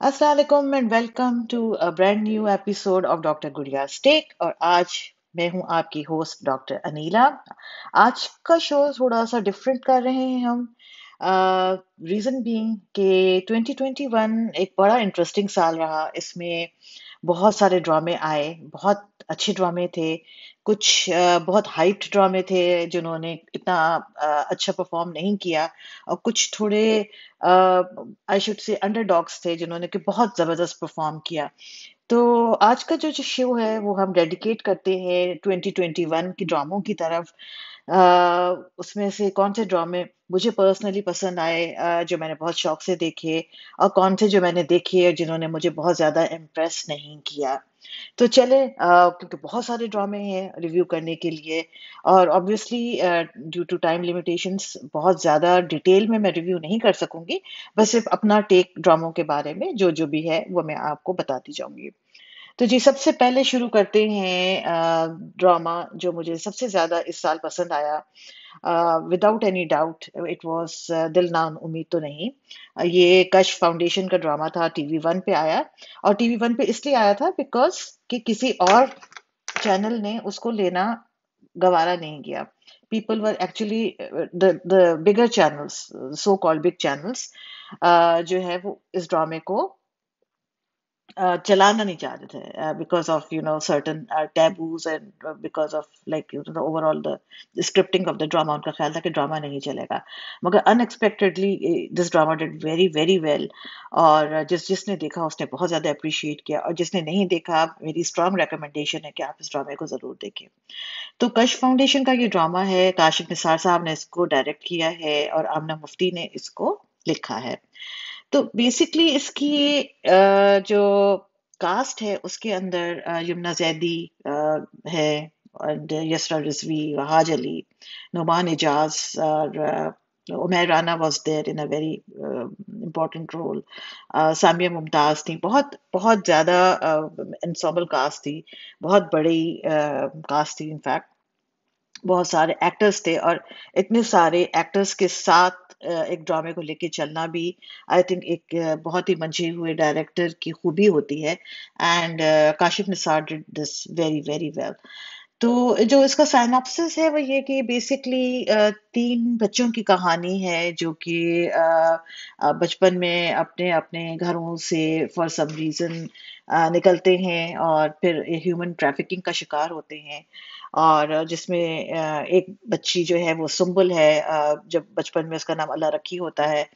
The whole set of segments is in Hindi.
अस्सलाम वालेकुम and welcome to a brand new episode of doctor Gudiya tech. और आज मैं हूं आपकी होस्ट डॉक्टर अनीला। आज का शो थोड़ा सा डिफरेंट कर रहे हैं हम। रीजन बीइंग कि 2021 एक बड़ा इंटरेस्टिंग साल रहा। इसमें बहुत सारे ड्रामे आए, बहुत अच्छे ड्रामे थे। कुछ बहुत हाइप्ड ड्रामे थे जिन्होंने इतना अच्छा परफॉर्म नहीं किया, और कुछ थोड़े आई शुड से अंडरडॉग्स थे जिन्होंने कि बहुत जबरदस्त परफॉर्म किया। तो आज का जो शो है वो हम डेडिकेट करते हैं 2021 की ड्रामों की तरफ। उसमें से कौन से ड्रामे मुझे पर्सनली पसंद आए, जो मैंने बहुत शौक से देखे, और कौन से जो मैंने देखे और जिन्होंने मुझे बहुत ज्यादा इम्प्रेस नहीं किया। तो चले, क्योंकि बहुत सारे ड्रामे हैं रिव्यू करने के लिए, और obviously due to time limitations बहुत ज़्यादा डिटेल में मैं रिव्यू नहीं कर सकूंगी। बस सिर्फ अपना टेक ड्रामों के बारे में जो जो भी है वो मैं आपको बताती जाऊंगी। तो जी, सबसे पहले शुरू करते हैं ड्रामा जो मुझे सबसे ज़्यादा इस साल पसंद आया। Without any doubt it was दिल ना उम्मीद तो नहीं। ये कश फाउंडेशन का ड्रामा था, टीवी वन पे आया। और टीवी वन पे इसलिए आया था बिकॉज कि किसी और चैनल ने उसको लेना गवारा नहीं किया। People were actually the bigger channels, so called big channels, जो है वो इस ड्रामे को चलाना नहीं चाहते थे, because of certain taboos, and because of like the overall the scripting of the drama. उनका ख्याल था कि ड्रामा नहीं चलेगा। मगर unexpectedly this drama did very very well. और जिसने देखा उसने बहुत ज्यादा अप्रिशिएट किया, और जिसने नहीं देखा मेरी स्ट्रांग रिकमेंडेशन है कि आप इस ड्रामे को जरूर देखें। तो कश फाउंडेशन का ये ड्रामा है, काशिफ निसार साहब ने इसको डायरेक्ट किया है और आमना मुफ्ती ने इसको लिखा है। तो बेसिकली इसकी जो कास्ट है उसके अंदर यमुना जैदी है, और यसरा रिजवी, वहाज अली, नुमान इजाज, और Umair Rana was there in a very important role. Samia Mumtaz थी। बहुत बहुत ज्यादा एंसेंबल कास्ट थी, बहुत बड़ी कास्ट थी इनफैक्ट। बहुत सारे एक्टर्स थे, और इतने सारे एक्टर्स के साथ एक ड्रामे को लेके चलना भी आई थिंक एक बहुत ही मंझे हुए डायरेक्टर की खूबी होती है। And Kashif Nisar did this very very well. तो जो इसका साइनॉप्सिस है वो ये कि बेसिकली तीन बच्चों की कहानी है जो कि बचपन में अपने अपने घरों से फॉर सम रीजन निकलते हैं, और फिर ह्यूमन ट्रैफिकिंग का शिकार होते हैं। और जिसमें एक बच्ची जो है वो सुम्बुल है। जब बचपन में उसका नाम अल्लाह रखी होता है,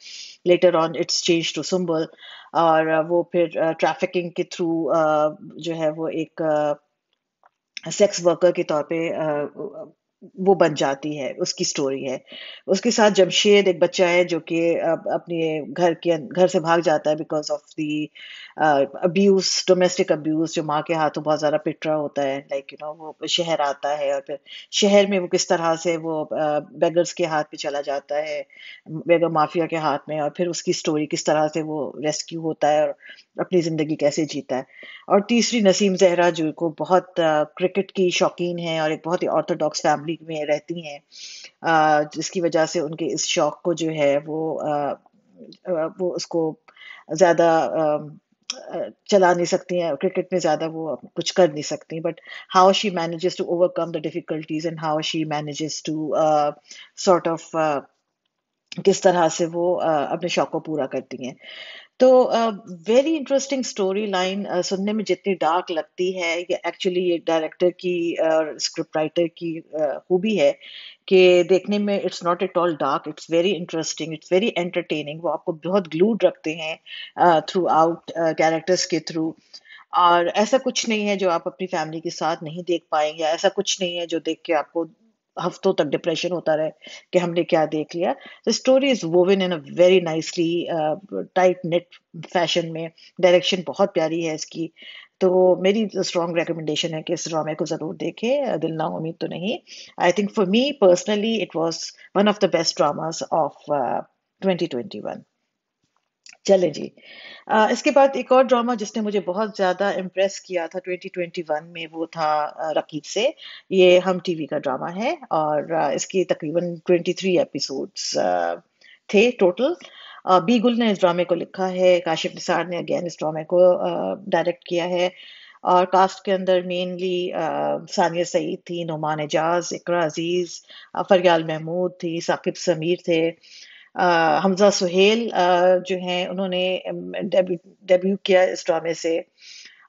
later on its change to Sumbul. और वो फिर ट्रैफिकिंग के थ्रू जो है वो एक सेक्स वर्कर के तौर पे वो बन जाती है। उसकी स्टोरी है। उसके साथ जमशेद एक बच्चा है जो कि अपने घर से भाग जाता है because of the abuse, domestic abuse, जो माँ के हाथों बहुत ज्यादा पिट रहा होता है। लाइक वो शहर आता है, और फिर शहर में वो किस तरह से वो बेगर्स के हाथ में चला जाता है, बेगर माफिया के हाथ में, और फिर उसकी स्टोरी किस तरह से वो रेस्क्यू होता है और अपनी जिंदगी कैसे जीता है। और तीसरी नसीम जहरा जो को बहुत क्रिकेट की शौकीन है और एक बहुत ही ऑर्थोडॉक्स फैमिली में रहती हैं, जिसकी वजह से उनके इस शौक को जो है वो उसको ज्यादा चला नहीं सकती हैं। क्रिकेट में ज्यादा वो कुछ कर नहीं सकती, but how she manages to overcome the difficulties, and how she manages to sort of किस तरह से वो अपने शौक को पूरा करती हैं। तो वेरी इंटरेस्टिंग स्टोरी लाइन। सुनने में जितनी डार्क लगती है, ये एक्चुअली ये डायरेक्टर की और स्क्रिप्ट राइटर की खूबी है कि देखने में it's not at all dark, it's very interesting, it's very entertaining. वो आपको बहुत ग्लूड रखते हैं थ्रू आउट, कैरेक्टर्स के थ्रू। और ऐसा कुछ नहीं है जो आप अपनी फैमिली के साथ नहीं देख पाएंगे, ऐसा कुछ नहीं है जो देख के आपको हफ्तों तक डिप्रेशन होता रहे कि हमने क्या देख लिया। The story is woven in a very nicely tight net fashion में। डायरेक्शन बहुत प्यारी है इसकी। तो मेरी स्ट्रॉन्ग रिकमेंडेशन है कि इस ड्रामे को जरूर देखें, दिल ना उम्मीद तो नहीं। आई think for me personally it was one of the best dramas of 2021। चले जी। इसके बाद एक और ड्रामा जिसने मुझे बहुत ज्यादा इम्प्रेस किया था 2021 में, वो था रकीब से। ये हम टीवी का ड्रामा है, और इसके तकरीबन 23 एपिसोड्स थे टोटल। बी गुल ने इस ड्रामे को लिखा है, काशिफ निसार ने अगेन इस ड्रामे को डायरेक्ट किया है। और कास्ट के अंदर मेनली सानिया सईद थी, नोमान एजाज, इकरा अजीज, फरयाल महमूद थी, साकिब समीर थे, हमजा सुहेल जो हैं उन्होंने डेब्यू डेब्यू किया इस ड्रामे से।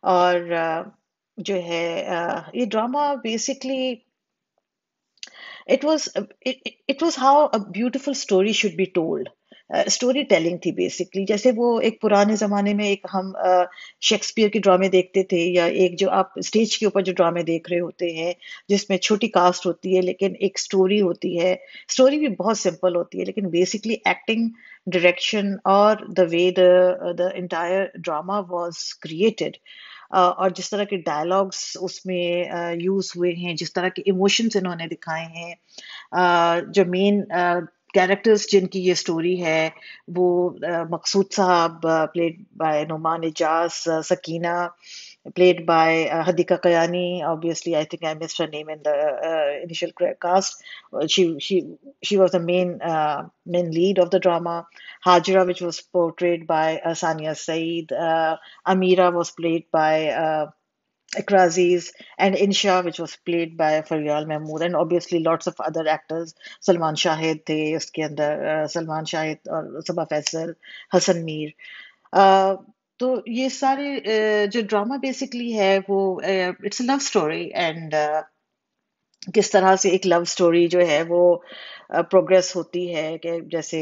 और जो है ये drama basically it was it was how a beautiful story should be told. Story telling थी बेसिकली, जैसे वो एक पुराने जमाने में एक हम शेक्सपियर के ड्रामे देखते थे, या एक जो आप स्टेज के ऊपर जो ड्रामे देख रहे होते हैं जिसमें छोटी कास्ट होती है लेकिन एक स्टोरी होती है। स्टोरी भी बहुत सिंपल होती है लेकिन बेसिकली एक्टिंग, डायरेक्शन और the way the entire drama was created, और जिस तरह के डायलॉग्स उसमें यूज हुए हैं, जिस तरह के इमोशंस इन्होंने दिखाए हैं, जो मेन कैरेक्टर्स जिनकी ये स्टोरी है वो Maqsood Sahab played by Noman Ijaz, Sakina played by Hadika Kayani. Obviously, I think I missed her name in the initial cast. She was the main lead of the drama. Hajra, which was portrayed by Sania Saeed. Amira was played by Ikra Aziz, and Insha, which was played by Faryal Mahmood, and obviously lots of other actors. Salman Shahid थे उसके अंदर, Salman Shahid और सबा फैसल, हसन मीर। अ, तो ये सारे जो ड्रामा बेसिकली है वो it's a love story, and किस तरह से एक लव स्टोरी जो है वो प्रोग्रेस होती है, कि जैसे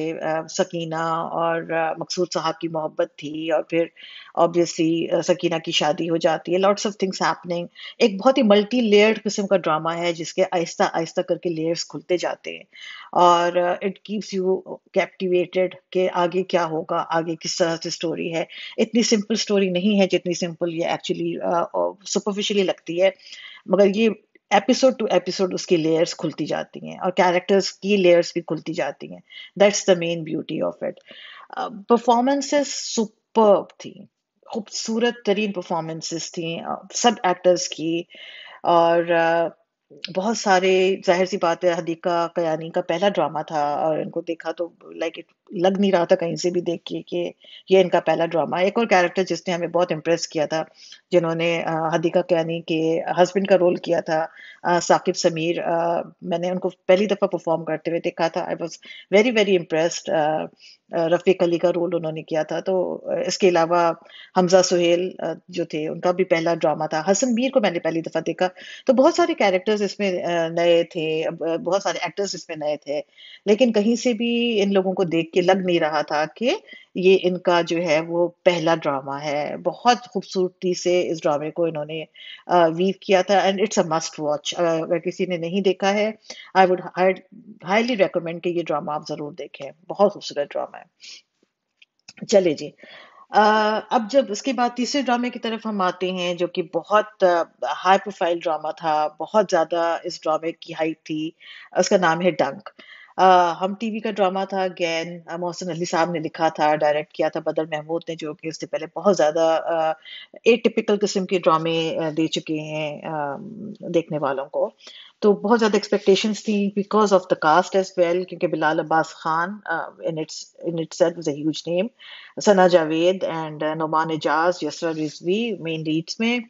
सकीना और मकसूद साहब की मोहब्बत थी, और फिर ऑब्वियसली सकीना की शादी हो जाती है, लॉट्स ऑफ थिंग्स हैपनिंग। एक बहुत ही मल्टी लेयर्ड किस्म का ड्रामा है जिसके आहिस्ता आहिस्ता करके लेयर्स खुलते जाते हैं, और इट कीप्स यू कैप्टिवेटेड कि आगे क्या होगा, आगे किस तरह से स्टोरी है। इतनी सिंपल स्टोरी नहीं है जितनी सिंपल ये एक्चुअली सुपरफिशियली लगती है, मगर ये एपिसोड टू एपिसोड उसकी लेयर्स खुलती जाती हैं और कैरेक्टर्स की लेयर्स भी खुलती जाती हैं। That's the main beauty of it. Performances superb थी, खूबसूरत तरीन परफॉर्मेंसेस थी सब एक्टर्स की। और बहुत सारे, जाहिर सी बात है हदीका कयानी का पहला ड्रामा था, और इनको देखा तो लाइक इट लग नहीं रहा था कहीं से भी देख के कि ये इनका पहला ड्रामा है। एक और कैरेक्टर जिसने हमें बहुत इम्प्रेस किया था, जिन्होंने हदीका कयानी के हस्बैंड का रोल किया था, साकिब समीर, मैंने उनको पहली दफा परफॉर्म करते हुए देखा था। I was very very impressed. Rafiq Ali का रोल उन्होंने किया था। तो इसके अलावा हमजा सुहेल जो थे उनका भी पहला ड्रामा था। हसन मीर को मैंने पहली दफा देखा। तो बहुत सारे कैरेक्टर्स इसमें नए थे, बहुत सारे एक्टर्स इसमें नए थे, लेकिन कहीं से भी इन लोगों को देख के लग नहीं रहा था कि ये इनका जो है वो पहला ड्रामा है। बहुत खूबसूरती से इस ड्रामे को इन्होंने वीव किया था, and it's a must watch. अगर किसी ने नहीं देखा है, आई वुड हाईली रेकमेंड कि ये ड्रामा आप जरूर देखें। बहुत खूबसूरत ड्रामा है। चले जी। अब जब उसके बाद तीसरे ड्रामे की तरफ हम आते हैं, जो कि बहुत हाई प्रोफाइल ड्रामा था, बहुत ज्यादा इस ड्रामे की हाइप थी। उसका नाम है डंक। हम टीवी का ड्रामा था, अगेन मोहसिन अली साहब ने लिखा था, डायरेक्ट किया था बदर महमूद ने, जो कि उससे पहले बहुत ज्यादा एटिपिकल किस्म के ड्रामे दे चुके हैं देखने वालों को। तो बहुत ज्यादा एक्सपेक्टेशंस थी because of the cast as well, क्योंकि Bilal Abbas Khan in itself was a huge name, Sana Javed and Noman Ejaz, Yasra Rizvi main leads में,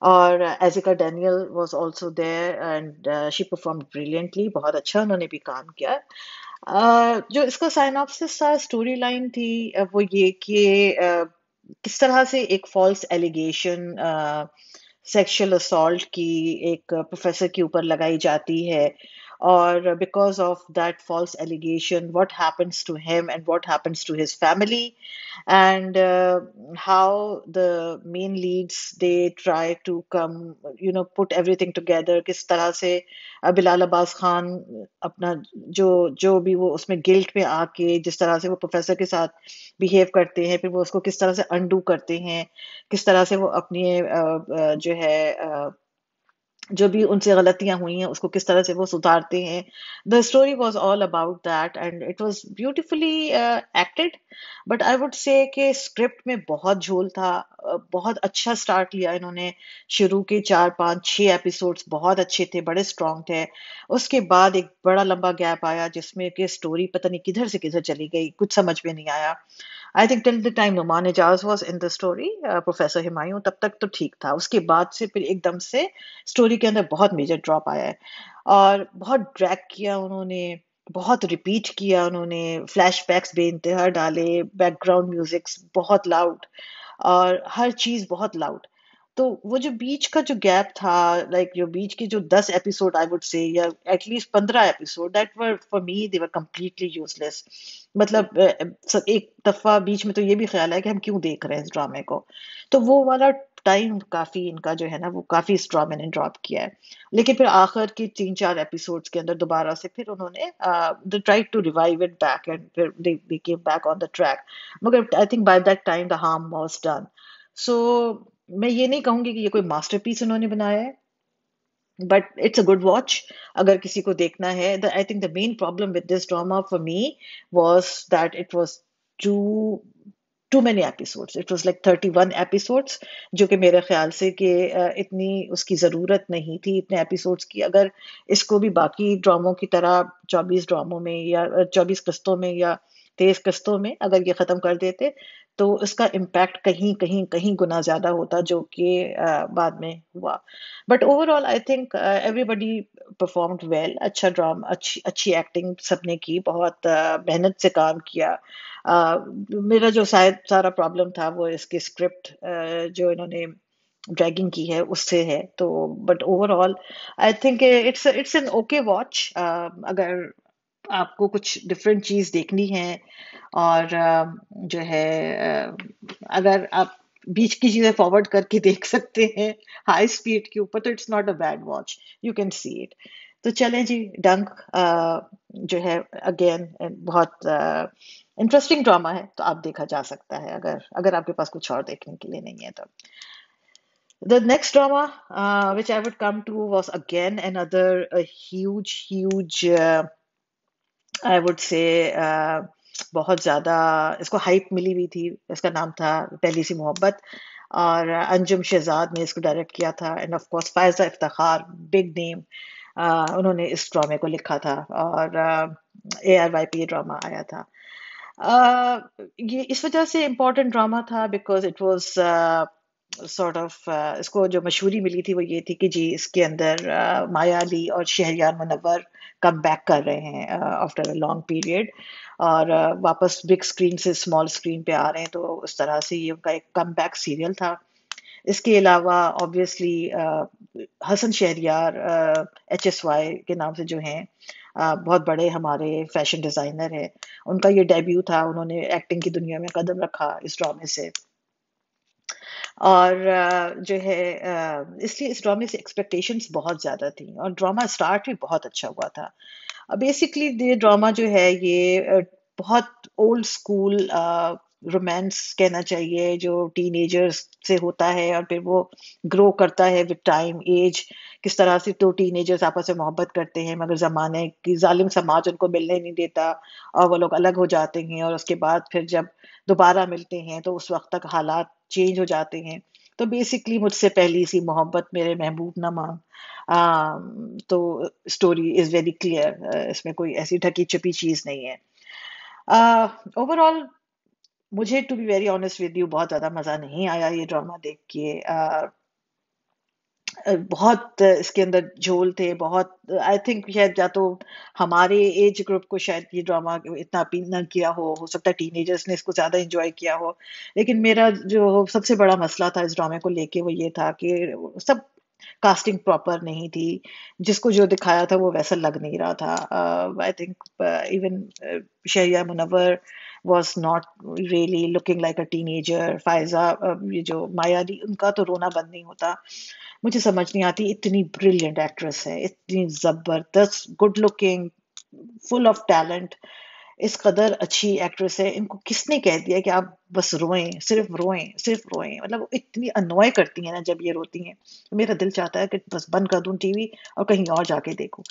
और Azekah Daniel was also there, and she performed brilliantly. बहुत अच्छा उन्होंने भी काम किया। जो इसका साइनॉप्सिस था, स्टोरी लाइन थी, वो ये कि किस तरह से एक फॉल्स एलिगेशन सेक्सुअल असॉल्ट की एक प्रोफेसर के ऊपर लगाई जाती है, और because of that false allegation what happens to him and what happens to his family, and how the main leads they try to come, put everything together, किस तरह से बिलाल अब्बास खान अपना जो भी वो उसमें गिल्ट में आके जिस तरह से वो प्रोफेसर के साथ बिहेव करते हैं, फिर वो उसको किस तरह से अनडू करते हैं, किस तरह से वो अपनी जो है जो भी उनसे गलतियां हुई हैं उसको किस तरह से वो सुधारते हैं. The story was all about that and it was beautifully acted. But I would say कि स्क्रिप्ट में बहुत झोल था. बहुत अच्छा स्टार्ट लिया इन्होंने. शुरू के 4 5 6 एपिसोड्स बहुत अच्छे थे, बड़े स्ट्रांग थे. उसके बाद एक बड़ा लंबा गैप आया जिसमें कि स्टोरी पता नहीं किधर से किधर चली गई, कुछ समझ में नहीं आया. I think till the time Numan Ejaz was in the story, professor Humayun, तब तक तो ठीक था. उसके बाद से फिर एकदम से स्टोरी के अंदर बहुत मेजर ड्रॉप आया है. और बहुत ड्रैग किया उन्होंने, बहुत रिपीट किया उन्होंने, फ्लैशबैक्स बेइंतहा डाले, बैकग्राउंड म्यूजिक्स बहुत लाउड, और हर चीज बहुत लाउड. तो वो जो बीच का जो गैप था, लाइक जो बीच के जो 10 एपिसोड आई वुड से, या at least 15 episode, that were for me they were completely useless. मतलब एक दफा बीच में तो ये भी ख्याल है कि हम क्यों देख रहे हैं इस ड्रामे को. तो वो वाला टाइम काफी इनका जो है ना, वो काफी इस ड्रामे ने ड्रॉप किया है. लेकिन फिर आखिर के 3 4 एपिसोड्स के अंदर दोबारा से फिर उन्होंने they tried to revive it back and फिर they came back on the track. मगर I think by that time the harm was done. So मैं ये नहीं कहूंगी कि ये कोई मास्टरपीस उन्होंने बनाया है, but it's a good watch अगर किसी को देखना है. I think the main problem with this drama for me was that it was too too many episodes. It was like 31 episodes, जो कि मेरे ख्याल से कि इतनी उसकी ज़रूरत नहीं थी इतने एपिसोड्स की. अगर इसको भी बाकी ड्रामों की तरह 24 ड्रामों में या 24 किस्तों में या 23 किस्तों में अगर ये ख़त्म कर देते, तो इसका इम्पैक्ट कहीं कहीं कहीं गुना ज़्यादा होता, जो कि बाद में हुआ. But overall I think everybody performed well. अच्छा ड्रामा, अच्छी अच्छी एक्टिंग सबने की, बहुत मेहनत से काम किया. मेरा जो शायद सारा प्रॉब्लम था वो इसकी स्क्रिप्ट जो इन्होंने ड्रैगिंग की है उससे है. तो but overall I think it's an okay watch. अगर आपको कुछ डिफरेंट चीज देखनी है, और जो है, अगर आप बीच की चीजें फॉरवर्ड करके देख सकते हैं हाई स्पीड के ऊपर, तो it's not a bad watch. You can see it. तो चलें जी, डंक जो है अगेन बहुत इंटरेस्टिंग ड्रामा है, तो आप देखा जा सकता है अगर अगर आपके पास कुछ और देखने के लिए नहीं है तो. The next drama which I would come to was again another a huge I would say बहुत ज्यादा इसको हाइप मिली हुई थी. इसका नाम था पहली सी मोहब्बत, और अंजुम शहजाद ने इसको डायरेक्ट किया था. End of course Faiza Iftikhar, big name, उन्होंने इस ड्रामे को लिखा था. और ARYP ड्रामा आया था. ये इस वजह से इम्पोर्टेंट ड्रामा था because it was sort of, इसको जो मशहूरी मिली थी वो ये थी कि जी इसके अंदर माया अली और शहरयार मुनव्वर कम बैक कर रहे हैं आफ्टर अ लॉन्ग पीरियड, और वापस बिग स्क्रीन से स्मॉल स्क्रीन पे आ रहे हैं. तो उस तरह से ये उनका एक कम बैक सीरियल था. इसके अलावा ऑब्वियसली हसन शहरयार HSY के नाम से जो हैं, बहुत बड़े हमारे फैशन डिज़ाइनर हैं. उनका ये डेब्यू था, उन्होंने एक्टिंग की दुनिया में कदम रखा इस ड्रामे से. और जो है इसलिए इस ड्रामे से एक्सपेक्टेशंस बहुत ज़्यादा थी, और ड्रामा स्टार्ट भी बहुत अच्छा हुआ था. बेसिकली ये ड्रामा जो है ये बहुत ओल्ड स्कूल रोमांस कहना चाहिए, जो टीनेजर्स से होता है और फिर वो ग्रो करता है विद टाइम एज. किस तरह से दो टीनेजर्स आपस में मोहब्बत करते हैं, मगर ज़माने की जालिम समाज उनको मिलने नहीं देता, और वो लोग अलग हो जाते हैं. और उसके बाद फिर जब दोबारा मिलते हैं तो उस वक्त तक हालात चेंज हो जाते हैं. तो बेसिकली मुझसे पहली सी मोहब्बत मेरे महबूब न मांग. तो स्टोरी इज वेरी क्लियर, इसमें कोई ऐसी ढकी छुपी चीज नहीं है. ओवरऑल मुझे to be very honest with you बहुत ज्यादा मजा नहीं आया ये ड्रामा देख के. बहुत इसके अंदर झोल थे बहुत. आई थिंक शायद या तो हमारे एज ग्रुप को शायद ये ड्रामा इतना अपील ना किया हो सकता है टीनेजर्स ने इसको ज्यादा एंजॉय किया हो. लेकिन मेरा जो सबसे बड़ा मसला था इस ड्रामे को लेके वो ये था कि सब कास्टिंग प्रॉपर नहीं थी. जिसको जो दिखाया था वो वैसा लग नहीं रहा था. आई थिंक इवन शहरिया Munawwar was not really looking like a teenager. Faiza ये जो माया दी, उनका तो रोना बंद नहीं होता. मुझे समझ नहीं आती, इतनी ब्रिलियंट एक्ट्रेस है, इतनी जबरदस्त, good looking, full of talent. इस कदर अच्छी एक्ट्रेस है, इनको किसने कह दिया कि आप बस रोएं, सिर्फ रोएं, सिर्फ रोएं। मतलब वो इतनी अनॉय करती हैं ना जब ये रोती हैं, तो मेरा दिल चाहता है कि बस बंद कर दूं टीवी और कहीं और जाके देखूं।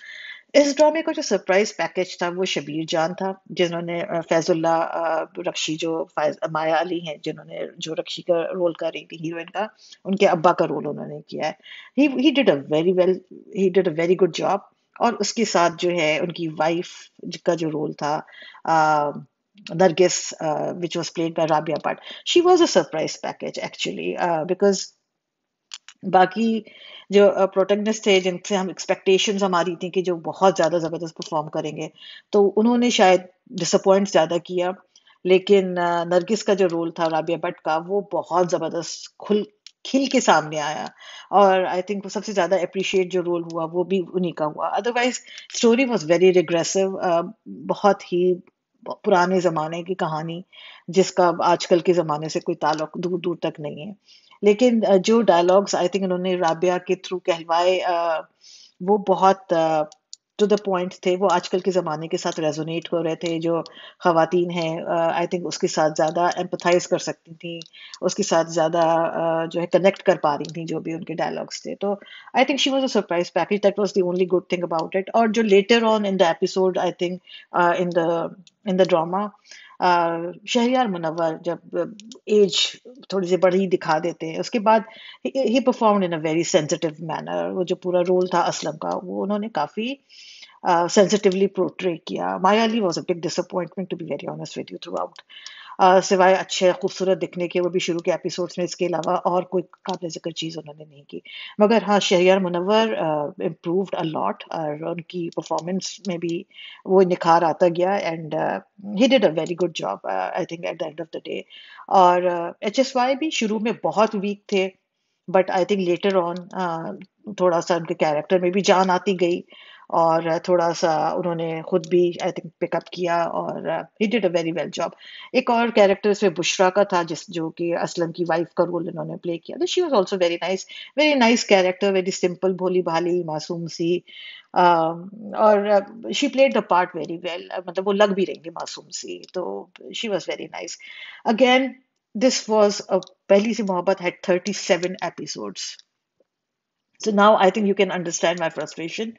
इस ड्रामे का जो सरप्राइज पैकेज था वो शबीर जान था, जिन्होंने फैजुल्ला रक्षी, जो माया अली हैं जिन्होंने जो रक्षी का रोल कर रही थी हीरोइन का, उनके अब्बा का रोल उन्होंने किया है। ही did a very well, he did a very good job. और उसके साथ जो है उनकी वाइफ का जो रोल था, Nargis, which was played by Rabia Bhatt, she was a surprise package actually, because बाकी जो प्रोटैगनिस्ट थे जिनसे हम एक्सपेक्टेशंस हमारी थी कि जो बहुत ज़्यादा ज़बरदस्त परफॉर्म करेंगे, तो उन्होंने शायद डिसअपॉइंट ज़्यादा किया। लेकिन नरगिस का जो रोल था राबिया भट्ट का, वो बहुत ज़बरदस्त खुल खिल के सामने आया। और आई थिंक वो सबसे ज़्यादा अप्रिशिएट जो रोल हुआ वो भी उन्हीं का हुआ। Otherwise story was very regressive, बहुत ही पुराने ज़माने की कहानी, जिसका आजकल के ज़माने से कोई ताल्लुक दूर दूर तक नहीं है। लेकिन जो डायलॉग्स आई थिंक उन्होंने राबिया के थ्रू कहलवाए, वो बहुत टू द पॉइंट थे। वो आजकल के ज़माने के साथ रेजोनेट हो रहे थे। जो ख़वातीन हैं आई थिंक उसके साथ ज़्यादा एम्पथाइज कर सकती थी, उसके साथ ज़्यादा जो है कनेक्ट कर पा रही थी जो भी उनके डायलॉग्स थे। तो I think she was a surprise package, that was the only good thing about it. और जो later on in the episode, I think in the drama, Shahryar Munawar जब एज थोड़ी सी बड़ी दिखा देते हैं, उसके बाद ही performed in a very sensitive manner. वो जो पूरा रोल था असलम का, वो उन्होंने काफी सेंसिटिवली पोर्ट्रे किया। Maya Ali was a big disappointment to be very honest with you throughout. सिवाय अच्छे खूबसूरत दिखने के, वो भी शुरू के एपिसोड्स में, इसके अलावा और कोई काबिल जिक्र चीज़ उन्होंने नहीं की। मगर हाँ, Shahryar Munawar improved a lot, और उनकी परफॉर्मेंस में भी वो निखार आता गया। And he did a very good job I think at the end of the day. और HSY भी शुरू में बहुत वीक थे, but I think later on थोड़ा सा उनके कैरेक्टर में भी जान आती गई, और थोड़ा सा उन्होंने खुद भी आई थिंक पिकअप किया, और ही did a very well job. एक और कैरेक्टर इसमें बुशरा का था, जिस जो कि असलम की वाइफ का रोल इन्होंने प्ले किया था। She was also very nice character, very simple, भोली भाली, मासूम सी। और she played the part very well, मतलब वो लग भी रही थी मासूम सी, तो she was very nice. Again, this was a Pehli Si Mohabbat had 37 episodes. So now I think you can understand my frustration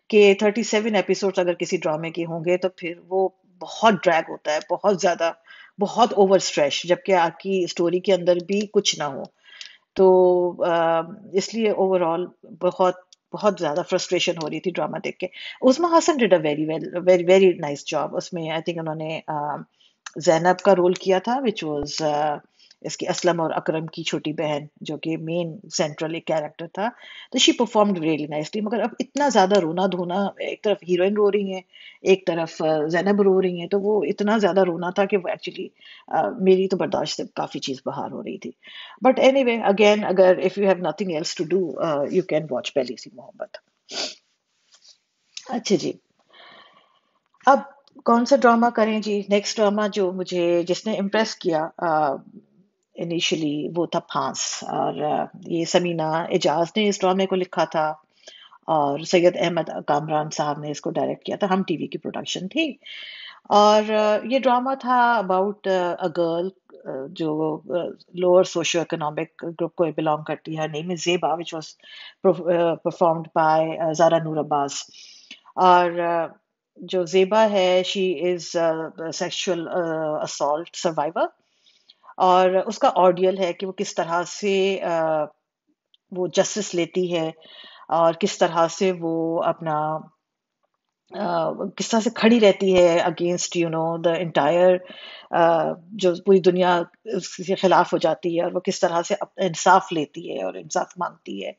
कि 37 एपिसोड्स अगर किसी ड्रामे के होंगे तो फिर वो बहुत ड्रैग होता है, बहुत ज्यादा, बहुत ओवर स्ट्रेच, जबकि आपकी स्टोरी के अंदर भी कुछ ना हो। तो इसलिए ओवरऑल बहुत बहुत ज्यादा फ्रस्ट्रेशन हो रही थी ड्रामा देख के। Usma Hasan did a very well, very very nice job उसमें। आई थिंक उन्होंने जैनब का रोल किया था, विच वाज इसकी असलम और अकरम की छोटी बहन, जो कि मेन सेंट्रल एक कैरेक्टर था। तो शी परफॉर्म्ड रियली नाइसली। मगर अब इतना ज्यादा रोना धोना, एक तरफ हीरोइन रो रही है, एक तरफ जैनब रो रही है, तो वो इतना ज्यादा रोना था कि वो एक्चुअली मेरी तो बर्दाश्त से काफी चीज बाहर हो रही थी। बट एनीवे, अगेन, अगर if you have nothing else to do, you can watch Pehli Si मोहब्बत। अच्छा जी, अब कौन सा ड्रामा करें जी? नेक्स्ट ड्रामा जो मुझे जिसने इम्प्रेस किया इनिशियली, वो था फांस। और ये समीना एजाज ने इस ड्रामे को लिखा था, और सैयद अहमद कामरान साहब ने इसको डायरेक्ट किया था। हम टीवी की प्रोडक्शन थी। और ये ड्रामा था अबाउट अ गर्ल जो लोअर सोशियो इकोनॉमिक ग्रुप को बिलोंग करती है। Name is Zeba, which was performed by Zara Noor Abbas. और जो जेबा है, she is sexual assault survivor. और उसका ऑडियल है कि वो किस तरह से वो जस्टिस लेती है, और किस तरह से वो अपना किस तरह से खड़ी रहती है अगेंस्ट द इंटायर, जो पूरी दुनिया उसके खिलाफ हो जाती है, और वो किस तरह से इंसाफ लेती है और इंसाफ मांगती है।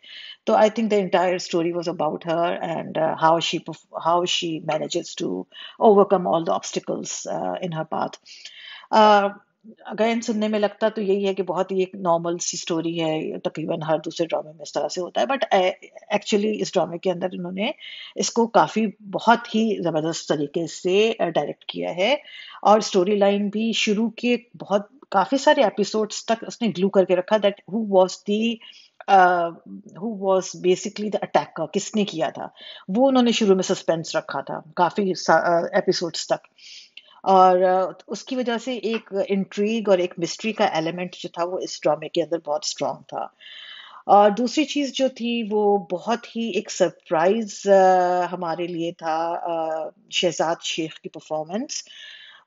तो I think the entire story was about her, and how she manages to overcome all the obstacles in her path. Again, सुनने में लगता तो यही है कि बहुत ही एक नॉर्मल सी स्टोरी है, तकरीबन हर दूसरे ड्रामे में इस तरह से होता है। बट एक्चुअली इस ड्रामे के अंदर इन्होंने इसको काफी बहुत ही जबरदस्त तरीके से डायरेक्ट किया है। और स्टोरी लाइन भी शुरू के बहुत काफी सारे एपिसोड्स तक उसने ग्लू करके रखा, that who was basically the attacker, किसने किया था, वो उन्होंने शुरू में सस्पेंस रखा था काफी एपिसोड्स तक। और उसकी वजह से एक इंट्रीग और एक मिस्ट्री का एलिमेंट जो था वो इस ड्रामे के अंदर बहुत स्ट्रांग था। और दूसरी चीज जो थी वो बहुत ही एक सरप्राइज हमारे लिए था, शहजाद शेख की परफॉर्मेंस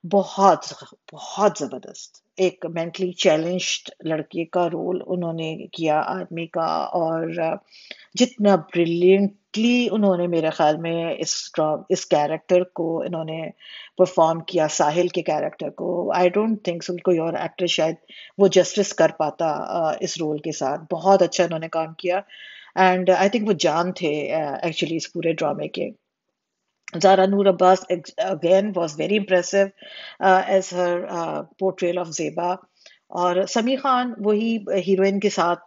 बहुत बहुत जबरदस्त। एक मेंटली चैलेंज्ड लड़के का रोल उन्होंने किया, आदमी का। और जितना ब्रिलियंटली उन्होंने मेरे ख्याल में इस कैरेक्टर को इन्होंने परफॉर्म किया, साहिल के कैरेक्टर को, आई डोंट थिंक सो कोई और एक्टर शायद वो जस्टिस कर पाता इस रोल के साथ। बहुत अच्छा इन्होंने काम किया। एंड आई थिंक वो जान थे एक्चुअली इस पूरे ड्रामे के। Zara Noor Abbas again was very impressive as her portrayal of Zeba. और समीर खान वही हीरोइन के साथ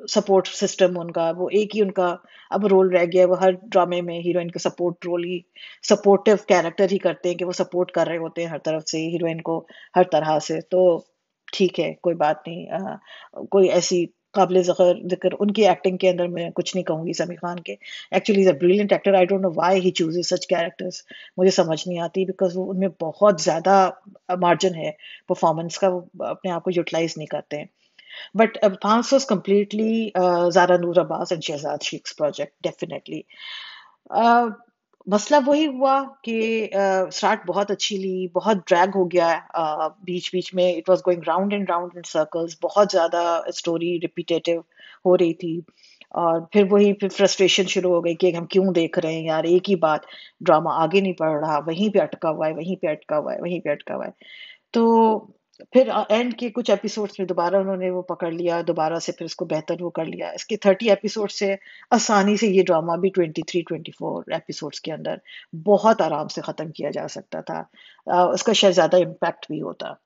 सपोर्ट सिस्टम उनका, वो एक ही उनका अब रोल रह गया। वो हर ड्रामे में हीरोइन का सपोर्ट रोल ही, सपोर्टिव कैरेक्टर ही करते हैं कि वो सपोर्ट कर रहे होते हैं हर तरफ से हीरोइन को, हर तरह से। तो ठीक है, कोई बात नहीं। कोई ऐसी काबिल जिक्र उनकी एक्टिंग के अंदर मैं कुछ नहीं कहूंगी समीर खान के। Actually is a brilliant actor. I don't know why he chooses such characters, मुझे समझ नहीं आती, बिकॉज वो उनमें बहुत ज्यादा मार्जिन है परफॉर्मेंस का, वो अपने आप को यूटिलाइज नहीं करते हैं। But Pans was completely Zara Noor Abbas and Shehzad Sheikh's project, definitely. Uh, मसला वही हुआ कि स्टार्ट बहुत अच्छी ली, बहुत ड्रैग हो गया। बीच बीच में it was going round and round in circles, बहुत ज्यादा स्टोरी रिपीटेटिव हो रही थी। और फिर फ्रस्ट्रेशन शुरू हो गई कि हम क्यों देख रहे हैं यार एक ही बात, ड्रामा आगे नहीं बढ़ रहा, वहीं पे अटका हुआ है, वहीं पे अटका हुआ है, वहीं पे अटका हुआ है। तो फिर एंड के कुछ एपिसोड्स में दोबारा उन्होंने वो पकड़ लिया, दोबारा से फिर उसको बेहतर वो कर लिया। इसके 30 एपिसोड से आसानी से ये ड्रामा भी 23-24 एपिसोड्स के अंदर बहुत आराम से खत्म किया जा सकता था। उसका शायद ज्यादा इम्पैक्ट भी होता।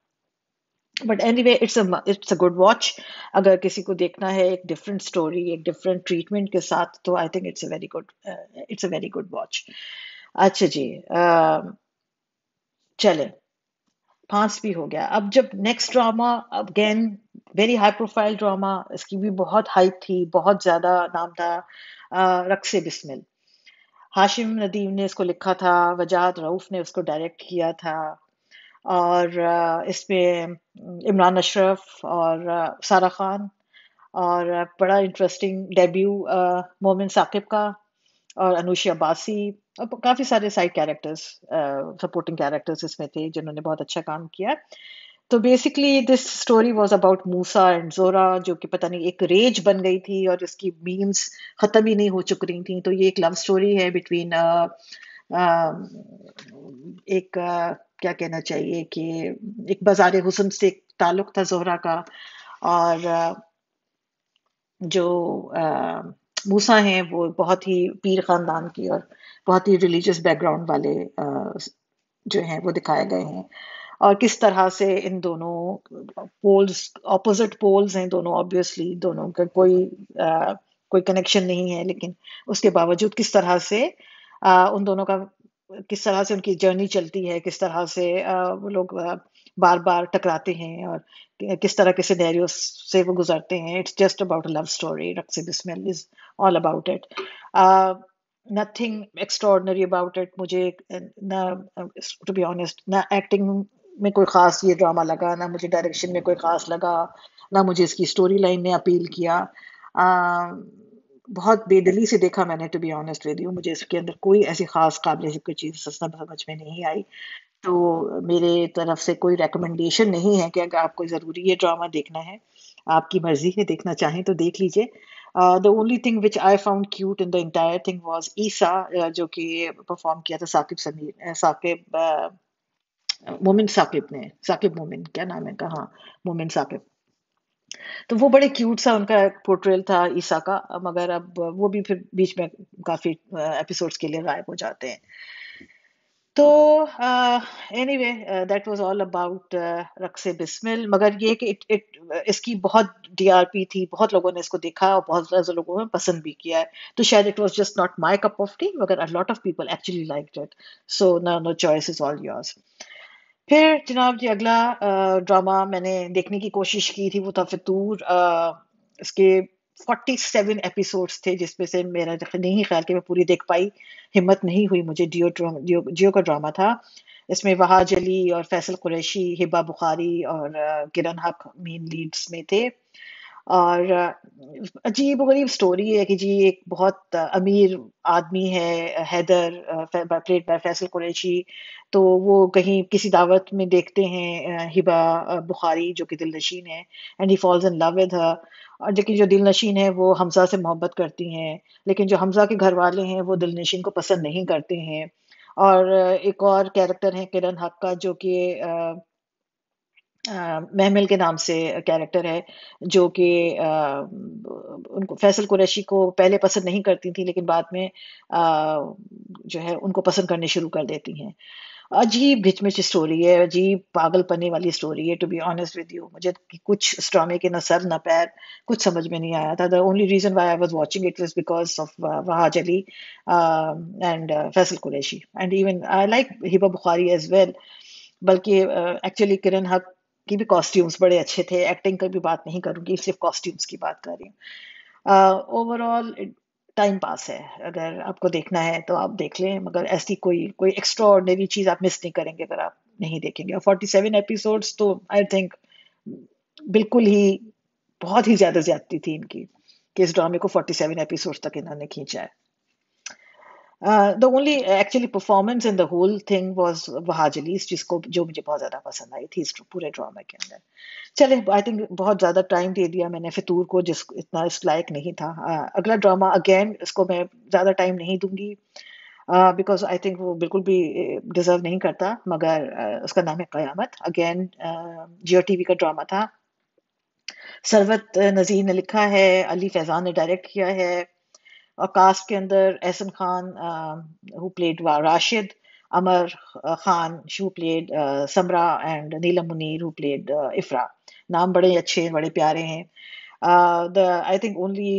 But anyway it's a good watch. अगर किसी को देखना है एक डिफरेंट स्टोरी, एक डिफरेंट ट्रीटमेंट के साथ, तो I think it's a very good watch. अच्छा जी, चले, फांस भी हो गया। अब जब next drama, again very high profile drama, इसकी भी बहुत हाइप थी, बहुत ज्यादा नाम था, रक्से बिस्मिल। हाशिम नदीम ने इसको लिखा था, वजाहत रऊफ ने उसको डायरेक्ट किया था। और इसमें इमरान अशरफ और सारा खान, और बड़ा इंटरेस्टिंग डेब्यू मोमिन साकिब का, और अनुशी अब्बासी, और काफी सारे साइड कैरेक्टर्स, सपोर्टिंग कैरेक्टर्स इसमें थे जिन्होंने बहुत अच्छा काम किया। तो basically this story was about Musa and जोरा, जो कि पता नहीं एक रेज बन गई थी और इसकी मीम्स खत्म ही नहीं हो चुक रही थी। तो ये एक लव स्टोरी है बिटवीन एक क्या कहना चाहिए कि एक बाजार हुस्न से एक ताल्लुक था जोहरा का। और जो मूसा हैं वो बहुत ही पीर खानदान की और बहुत ही रिलीजियस बैकग्राउंड वाले जो हैं वो दिखाए गए हैं। और किस तरह से इन दोनों पोल्स, ऑपोजिट पोल्स हैं दोनों, ऑब्वियसली दोनों का कोई कनेक्शन नहीं है, लेकिन उसके बावजूद किस तरह से उन दोनों का, किस तरह से उनकी जर्नी चलती है, किस तरह से वो लोग बार बार टकराते हैं, और किस तरह के सिनेरियो से वो गुजरते हैं। It's just about a love story. Raqse Bismil is all about it. Nothing extraordinary about it. मुझे ना, टू बी ऑनेस्ट, ना एक्टिंग में कोई खास ये ड्रामा लगा, ना मुझे डायरेक्शन में कोई खास लगा, ना मुझे इसकी स्टोरी लाइन ने अपील किया। बहुत बेदिली से देखा मैंने, to be honest with you. मुझे इसके अंदर कोई ऐसी खास काबिल जिक्र चीज समझ में नहीं आई। तो मेरे तरफ से कोई रिकमेंडेशन नहीं है कि अगर आपको ज़रूरी ये ड्रामा देखना है, आपकी मर्जी है, देखना चाहें तो देख लीजिए। The only thing which I found cute in the entire thing was Isa, जो कि परफॉर्म किया था मोमिन साकिब ने, साकिब मोमिन, क्या नाम है इनका, हाँ, मोमिन साकिब। तो वो बड़े क्यूट सा उनका पोर्ट्रेल था ईसा का, मगर अब वो भी फिर बीच में काफी एपिसोड्स के लिए गायब हो जाते हैं। तो anyway, that was all about Raqse Bismil. मगर ये कि इसकी बहुत डीआरपी थी, बहुत लोगों ने इसको देखा और बहुत ज्यादा लोगों ने पसंद भी किया है। तो शायद it was just not my cup of tea, मगर a lot of people actually liked it. So no, no choice is all yours. फिर जनाब जी, अगला ड्रामा मैंने देखने की कोशिश की थी, वो था फितूर। इसके 47 एपिसोड्स थे, जिसमें से मेरा नहीं ख्याल कि मैं पूरी देख पाई, हिम्मत नहीं हुई मुझे। जियो का ड्रामा था। इसमें वहाज अली और फैसल कुरैशी, हिबा बुखारी और किरण हक मेन लीड्स में थे। और अजीब गरीब स्टोरी है कि जी एक बहुत अमीर आदमी है, हैदर, प्लेड बाय फैसल कुरैशी। तो वो कहीं किसी दावत में देखते हैं हिबा बुखारी जो कि दिलनशीन है, and he falls in love with her. और लेकिन जो दिलनशीन है वो हमजा से मोहब्बत करती हैं, लेकिन जो हमजा के घर वाले हैं वो दिलनशीन को पसंद नहीं करते हैं। और एक और कैरेक्टर है किरण हक का जो कि महमिल के नाम से कैरेक्टर है, जो कि उनको फैसल कुरैशी को पहले पसंद नहीं करती थी, लेकिन बाद में जो है उनको पसंद करने शुरू कर देती हैं। अजीब घिचमिच स्टोरी है, अजीब पागलपने वाली स्टोरी है, to be honest with you. मुझे कुछ इस ड्रामे के न सर न पैर, कुछ समझ में नहीं आया था। The only reason why I was watching it was because of Wahaj Ali and Faisal Qureshi, and even I like Hiba Bukhari as well. बल्कि एक्चुअली किरण हक की भी कॉस्ट्यूम्स बड़े अच्छे थे। एक्टिंग की भी बात नहीं करूंगी, सिर्फ कॉस्ट्यूम्स की बात कर रही हूँ। ओवरऑल टाइम पास है, अगर आपको देखना है तो आप देख लें, मगर ऐसी कोई कोई एक्स्ट्रा ऑर्डिनरी चीज आप मिस नहीं करेंगे अगर आप नहीं देखेंगे। और 47 एपिसोड्स तो आई थिंक बिल्कुल ही, बहुत ही ज्यादा ज्यादती थी इनकी कि इस ड्रामे को 47 एपिसोड्स तक इन्होंने खींचा है। The only actually performance in the whole thing was Wahaj Ali's, जिसको जो मुझे बहुत ज्यादा पसंद आई थी इस पूरे ड्रामा के अंदर। चले, आई थिंक बहुत ज्यादा टाइम दे दिया मैंने फितूर को, जिस इतना इस लायक नहीं था। अगला ड्रामा अगेन इसको मैं ज्यादा टाइम नहीं दूंगी, बिकॉज आई थिंक वो बिल्कुल भी डिजर्व नहीं करता। मगर उसका नाम है कयामत। अगेन जियो टीवी का ड्रामा था। सरवत नजीर ने लिखा है, अली फैजान ने डायरेक्ट किया है। और कास्ट के अंदर Ahsan Khan who played Rashid, Amar Khan who played Samra, and Neelam Munir who played Ifra. नाम बड़े अच्छे हैं, बड़े प्यारे हैं। The I think only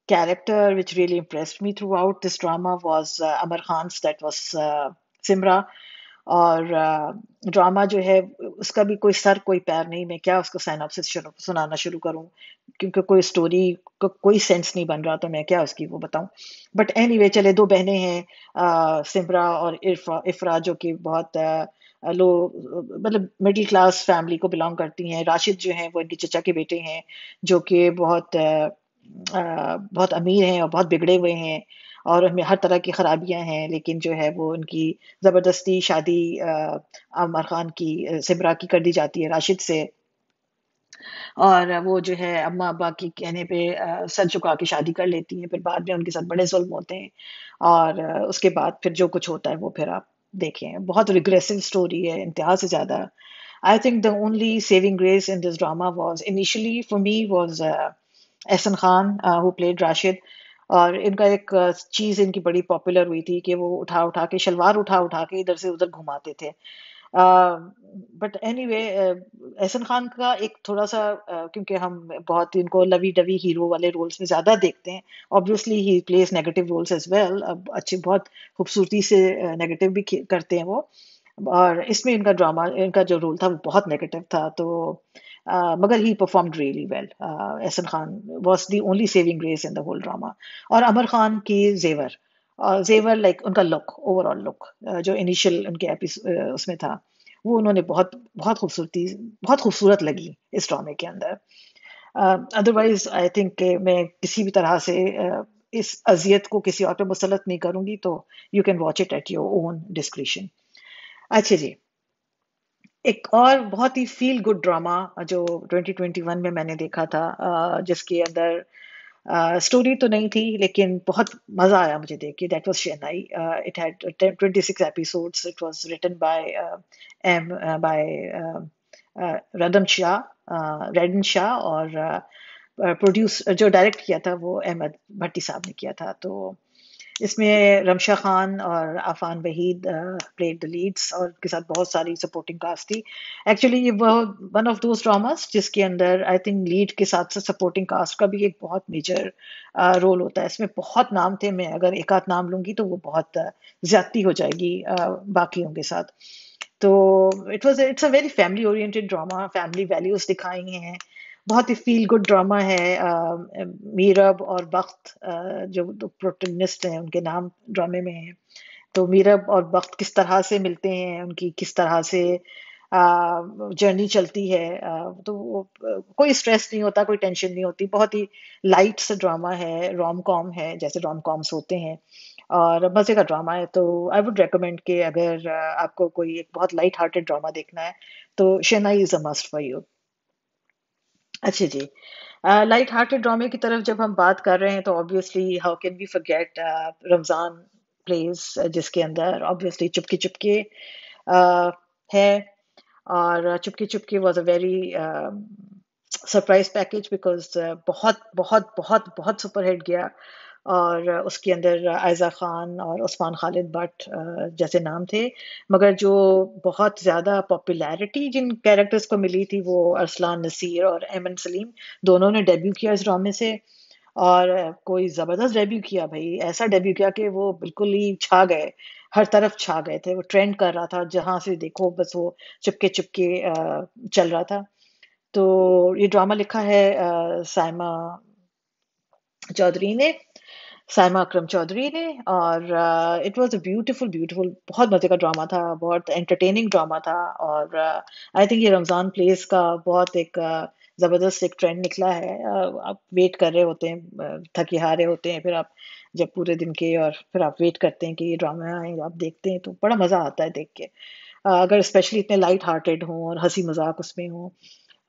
character which really impressed me throughout this drama was Amar Khan's, that was Simra। और ड्रामा जो है उसका भी कोई सर कोई पैर नहीं। मैं क्या उसको साइनॉप्सिस सुनाना शुरू करूं, क्योंकि कोई स्टोरी को कोई सेंस नहीं बन रहा, तो मैं क्या उसकी वो बताऊं। बट एनीवे चले, दो बहनें हैं, सिमरा और इफ्रा, जो कि बहुत लो, मतलब मिडिल क्लास फैमिली को बिलोंग करती हैं। राशिद जो हैं वो इनके चचा के बेटे हैं, जो कि बहुत अमीर हैं और बहुत बिगड़े हुए हैं, और उनमें हर तरह की खराबियां हैं। लेकिन जो है वो उनकी जबरदस्ती शादी आमिर खान की, सिमरा की कर दी जाती है राशिद से। और वो जो है अम्मा अब्बा की कहने पे सर झुका के शादी कर लेती हैं। फिर बाद में उनके साथ बड़े जुल्म होते हैं, और उसके बाद फिर जो कुछ होता है वो फिर आप देखें। बहुत रिग्रेसिव स्टोरी है, इंतहा से ज्यादा। I think the only saving grace in this drama was initially for me was Ahsan Khan who played Rashid. और इनका एक चीज इनकी बड़ी पॉपुलर हुई थी कि वो उठा उठा के शलवार उठा उठा के इधर से उधर घुमाते थे। बट एनीवे, एहसन खान का एक थोड़ा सा क्योंकि हम बहुत इनको लवी डवी हीरो वाले रोल्स में ज्यादा देखते हैं। Obviously he place negative roles as well. अब अच्छे बहुत खूबसूरती से नेगेटिव भी करते हैं वो। और इसमें इनका जो रोल था वो बहुत नेगेटिव था। तो मगर ही performed really well. Ehsan Khan was the only saving grace in the whole drama. और अमर खान की जेवर, जेवर लाइक उनका लुक, ओवरऑल लुक जो इनिशियल उनके एपिसोड उसमें था, वो उन्होंने बहुत बहुत खूबसूरती, बहुत खूबसूरत लगी इस ड्रामे के अंदर। अदरवाइज आई थिंक मैं किसी भी तरह से इस अजियत को किसी और पे मुसलत नहीं करूंगी, तो you can watch it at your own discretion. अच्छा जी, एक और बहुत ही फील गुड ड्रामा जो 2021 में मैंने देखा था, जिसके अंदर स्टोरी तो नहीं थी लेकिन बहुत मजा आया मुझे देख के, that was Shehnai. It had 26 episodes. It was written by एम बाय रदम शाह, रेडन शाह। और प्रोड्यूस जो डायरेक्ट किया था वो अहमद भट्टी साहब ने किया था। तो इसमें रमशा खान और Afan Waheed played the leads, और उनके साथ बहुत सारी सपोर्टिंग कास्ट थी। एक्चुअली ये वो वन ऑफ दोज ड्रामास जिसके अंदर आई थिंक लीड के साथ साथ सपोर्टिंग कास्ट का भी एक बहुत मेजर रोल होता है। इसमें बहुत नाम थे, मैं अगर एक आध नाम लूंगी तो वो बहुत ज्यादती हो जाएगी बाकियों के साथ। तो it's a very family oriented drama, family values दिखाई हैं। बहुत ही फील गुड ड्रामा है। मीरब और बख्त जो दो प्रोटोनिस्ट हैं उनके नाम ड्रामे में हैं। तो मीरब और वक्त किस तरह से मिलते हैं, उनकी किस तरह से जर्नी चलती है। तो कोई स्ट्रेस नहीं होता, कोई टेंशन नहीं होती, बहुत ही लाइट सा ड्रामा है, रोम कॉम है जैसे रोम कॉम्स होते हैं, और मजे का ड्रामा है। तो आई वुड रेकमेंड कि अगर आपको कोई एक बहुत लाइट हार्टेड ड्रामा देखना है तो Shehnai is a must for you. अच्छा जी, लाइट हार्टेड ड्रामे की तरफ जब हम बात कर रहे हैं तो obviously how can we forget Ramzan place, जिसके अंदर ऑब्वियसली चुपके चुपके है। और Chupke Chupke was a very surprise package because बहुत बहुत बहुत बहुत सुपर हिट गया। और उसके अंदर आयजा खान और उस्मान खालिद भट्ट जैसे नाम थे, मगर जो बहुत ज़्यादा पॉपुलैरिटी जिन कैरेक्टर्स को मिली थी वो अरसलान नसीर और एमन सलीम, दोनों ने डेब्यू किया इस ड्रामे से। और कोई ज़बरदस्त डेब्यू किया भाई, ऐसा डेब्यू किया कि वो बिल्कुल ही छा गए, हर तरफ छा गए थे, वो ट्रेंड कर रहा था जहां से देखो, बस वो चुपके चुपके चल रहा था। तो ये ड्रामा लिखा है साइमा चौधरी ने, साइमा अकरम चौधरी ने। और it was a beautiful beautiful, बहुत मजे का ड्रामा था, बहुत एंटरटेनिंग ड्रामा था। और आई थिंक ये रमजान प्लेस का बहुत एक जबरदस्त एक ट्रेंड निकला है। आप वेट कर रहे होते हैं, थके हारे होते हैं, फिर आप जब पूरे दिन के, और फिर आप वेट करते हैं कि ये ड्रामा आए, आप देखते हैं तो बड़ा मजा आता है देख के। अगर स्पेशली इतने लाइट हार्टेड हों और हंसी मजाक उसमें हो।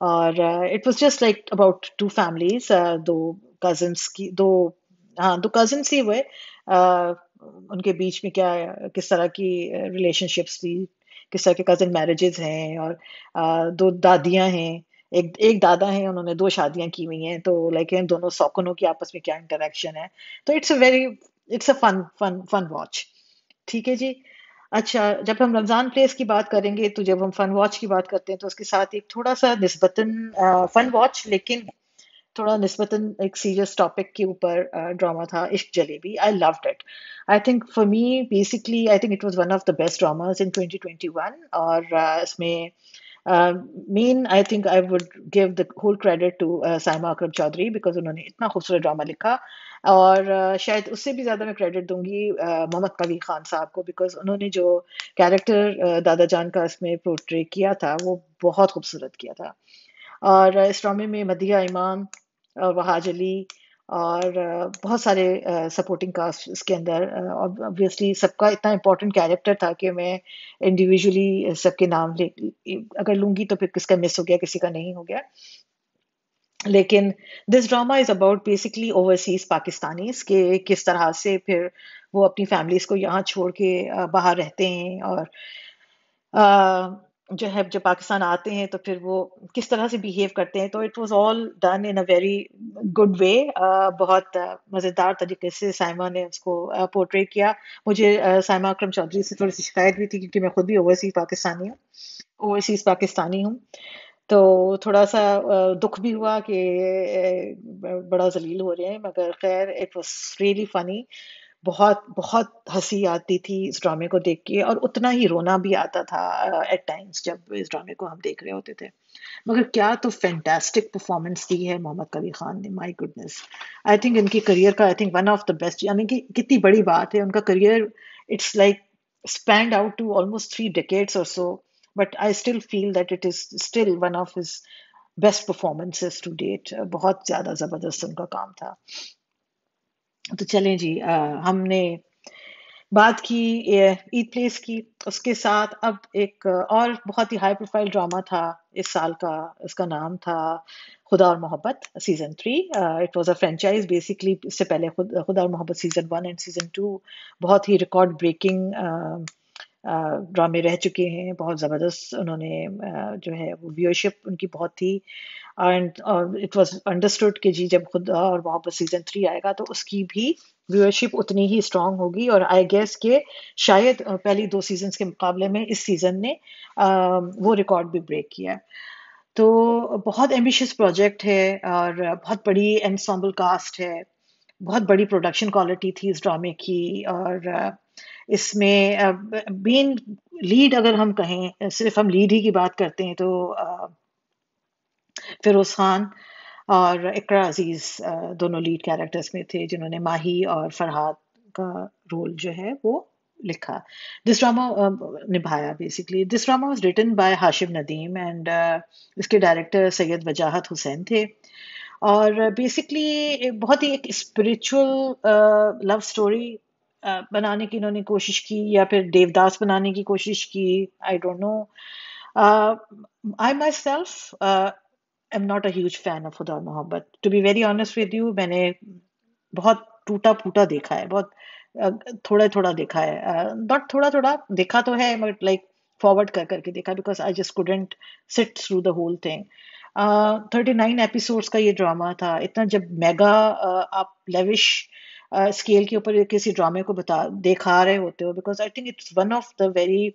और it was just like about two families, दो कजिन्स की, दो, हाँ दो कजिन्स ही हुए, उनके बीच में क्या, किस तरह की रिलेशनशिप्स थी, किस तरह के कजिन मैरिजेस हैं। और दो दादियां हैं, एक दादा है, उन्होंने दो शादियां की हुई हैं, तो लाइक इन दोनों सौकनों की आपस में क्या इंटरेक्शन है। तो it's a fun fun fun watch. ठीक है जी। अच्छा, जब हम रमजान प्लेस की बात करेंगे, तो जब हम फन वॉच की बात करते हैं तो उसके साथ एक थोड़ा सा निस्बतन फन वॉच, लेकिन थोड़ा निस्बतन एक सीरियस टॉपिक के ऊपर ड्रामा था, Ishq Jalebi. I loved it. I think for me basically I think it was one of the best dramas in 2021। और इसमें main I think I would give the whole credit to Saima Akram Chaudhry, because उन्होंने इतना खूबसूरत ड्रामा लिखा। और शायद उससे भी ज्यादा मैं क्रेडिट दूंगी मोहम्मद कवी खान साहब को, बिकॉज उन्होंने जो कैरेक्टर दादा जान का इसमें पोर्ट्रे किया था वो बहुत खूबसूरत किया था। और इस ड्रामे में मदिया इमाम और वहाज अली और बहुत सारे सपोर्टिंग कास्ट इसके अंदर, ऑब्वियसली सबका इतना इम्पोर्टेंट कैरेक्टर था कि मैं इंडिविजुअली सबके नाम ले अगर लूंगी तो फिर किसका मिस हो गया, किसी का नहीं हो गया। लेकिन this drama is about basically overseas Pakistanis के किस तरह से फिर वो अपनी फैमिलीज को यहाँ छोड़ के बाहर रहते हैं। और जो है जब पाकिस्तान आते हैं तो फिर वो किस तरह से बिहेव करते हैं। तो it was all done in a very good way, बहुत मज़ेदार तरीके से साइमा ने उसको पोर्ट्रे किया। मुझे साइमा अकरम चौधरी से थोड़ी सी शिकायत भी थी, क्योंकि मैं खुद भी ओवरसीज पाकिस्तानी हूँ। तो थोड़ा सा दुख भी हुआ कि बड़ा जलील हो रहे हैं, मगर खैर इट वाज रियली फनी। बहुत बहुत हंसी आती थी इस ड्रामे को देख के, और उतना ही रोना भी आता था एट टाइम्स जब इस ड्रामे को हम देख रहे होते थे। मगर क्या तो फैंटास्टिक परफॉर्मेंस दी है मोहम्मद कबीर खान ने, माय गुडनेस। आई थिंक इनकी करियर का, I think one of the best, यानी कि कितनी बड़ी बात है उनका career. It's like spanned out to almost 3 decades or so, but I still feel that it is still one of his best performances to date. बहुत ज्यादा जबरदस्त उनका काम था। तो चलें जी, हमने बात की ईद प्लेस की, उसके साथ अब एक और बहुत ही हाई प्रोफाइल ड्रामा था इस साल का। इसका नाम था खुदा और मोहब्बत season 3। It was a franchise basically. इससे पहले खुदा और मोहब्बत सीजन 1 एंड सीजन 2 बहुत ही रिकॉर्ड ब्रेकिंग ड्रामे रह चुके हैं। बहुत ज़बरदस्त उन्होंने जो है वो व्यूअरशिप उनकी बहुत थी। एंड इट वाज अंडरस्टूड कि जी जब खुदा और मोहब्बत सीजन 3 आएगा तो उसकी भी व्यूअरशिप उतनी ही स्ट्रांग होगी। और आई गेस के शायद पहली 2 सीजन्स के मुकाबले में इस सीजन ने वो रिकॉर्ड भी ब्रेक किया है। तो बहुत एम्बिशियस प्रोजेक्ट है, और बहुत बड़ी एंसेम्बल कास्ट है, बहुत बड़ी प्रोडक्शन क्वालिटी थी इस ड्रामे की। और इसमें मेन लीड अगर हम कहें, सिर्फ हम लीड ही की बात करते हैं, तो फिरोज खान और इकरा अजीज दोनों लीड कैरेक्टर्स में थे, जिन्होंने माही और फरहाद का रोल जो है वो लिखा, दिस ड्रामा निभाया बेसिकली। This drama was written by Hashim Nadeem and इसके डायरेक्टर सैयद वजाहत हुसैन थे। और बेसिकली बहुत ही एक स्पिरिचुअल लव स्टोरी बनाने की इन्होंने कोशिश की, या फिर देवदास बनाने की कोशिश की, I don't know. I myself am not a huge fan of Khuda Mohabbat, to be very honest with you. मैंने बहुत टूटा फूटा देखा है, बहुत थोड़ा थोड़ा देखा है, नॉट थोड़ा थोड़ा देखा तो है, बट लाइक फॉरवर्ड कर करके देखा, because I just couldn't sit through the whole thing. 39 episodes का ये ड्रामा था। इतना जब मेगा आप लेविश स्केल के ऊपर किसी ड्रामे को बता दिखा रहे होते हो, because I think it's one of the very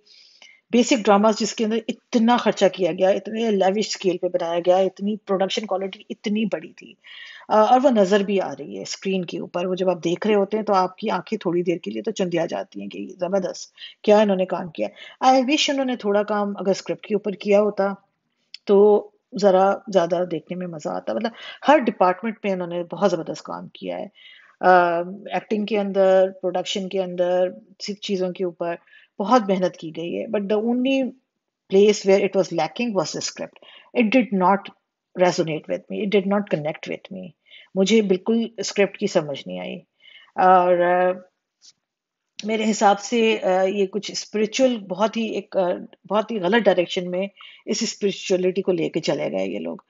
basic dramas जिसके अंदर इतना खर्चा किया गया, इतने लेविश स्केल पे बनाया गया, इतनी प्रोडक्शन क्वालिटी इतनी बड़ी थी। और वो नजर भी आ रही है स्क्रीन के ऊपर। वो जब आप देख रहे होते हैं तो आपकी आंखें थोड़ी देर के लिए तो चंदिया जाती हैं कि जबरदस्त क्या इन्होंने काम किया। आई विश उन्होंने थोड़ा काम अगर स्क्रिप्ट के ऊपर किया होता तो जरा ज्यादा देखने में मजा आता। मतलब हर डिपार्टमेंट में उन्होंने बहुत जबरदस्त काम किया है, एक्टिंग के अंदर, प्रोडक्शन के अंदर, सिर्फ चीजों के ऊपर बहुत मेहनत की गई है। But the only place where it was lacking was the script. It did not resonate with me. It did not connect with me. मुझे बिल्कुल स्क्रिप्ट की समझ नहीं आई। और मेरे हिसाब से ये कुछ स्पिरिचुअल बहुत ही एक बहुत ही गलत डायरेक्शन में इस स्पिरिचुअलिटी को लेके चले गए ये लोग।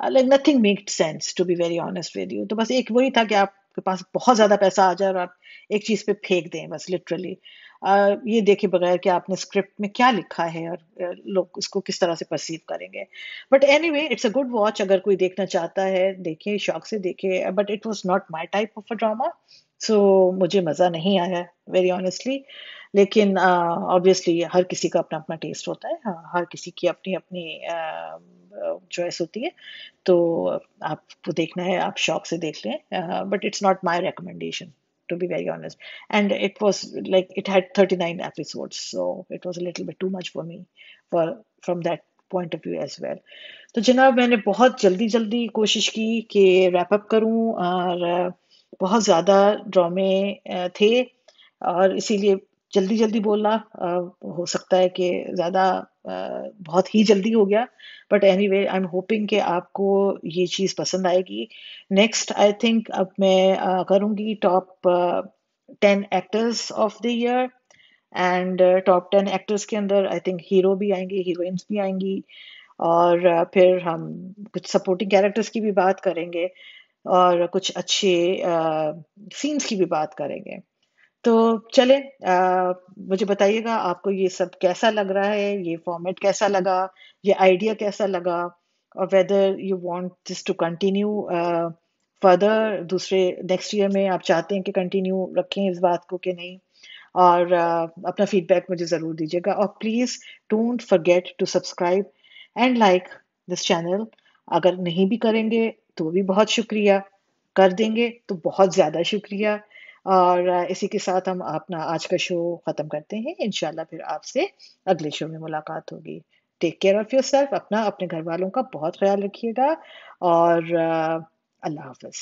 Like nothing make sense, to be very honest with you. तो बस एक वही था कि आपके पास बहुत ज्यादा पैसा आ जाए और आप एक चीज पे फेंक दें, बस लिटरली ये देखे बगैर कि आपने स्क्रिप्ट में क्या लिखा है और लोग इसको किस तरह से परसीव करेंगे। But anyway it's a good watch, अगर कोई देखना चाहता है देखे, शौक से देखे। But it was not my type of a drama, so मुझे मज़ा नहीं आया वेरी ऑनेस्टली। लेकिन ऑब्वियसली हर किसी का अपना अपना टेस्ट होता है, हाँ, हर किसी की अपनी अपनी चॉइस होती है। तो आपको देखना है आप शौक से देख लें, but it's not my recommendation, to be very honest. And it was like it had 39 episodes, so it was a little bit too much for me for from that point of view as well. तो जनाब मैंने बहुत जल्दी जल्दी कोशिश की कि रैप अप करूं, और बहुत ज़्यादा ड्रामे थे, और इसीलिए जल्दी जल्दी बोलना हो सकता है कि ज़्यादा बहुत ही जल्दी हो गया। But anyway I am hoping कि आपको ये चीज़ पसंद आएगी। नेक्स्ट आई थिंक अब मैं करूँगी top 10 actors of the year. And top 10 actors के अंदर आई थिंक हीरो भी आएंगे, हीरोइंस भी आएंगी, और फिर हम कुछ सपोर्टिंग कैरेक्टर्स की भी बात करेंगे, और कुछ अच्छे सीन्स की भी बात करेंगे। तो चले, मुझे बताइएगा आपको ये सब कैसा लग रहा है, ये फॉर्मेट कैसा लगा, ये आइडिया कैसा लगा, और whether you want this to continue further दूसरे नेक्स्ट ईयर में, आप चाहते हैं कि कंटिन्यू रखें इस बात को कि नहीं। और अपना फीडबैक मुझे ज़रूर दीजिएगा, और please don't forget to subscribe and like this channel. अगर नहीं भी करेंगे तो भी बहुत शुक्रिया, कर देंगे तो बहुत ज़्यादा शुक्रिया। और इसी के साथ हम अपना आज का शो ख़त्म करते हैं। इंशाल्लाह फिर आपसे अगले शो में मुलाकात होगी। टेक केयर ऑफ़ योरसेल्फ, अपना अपने घर वालों का बहुत ख़्याल रखिएगा, और अल्लाह हाफ़िज़।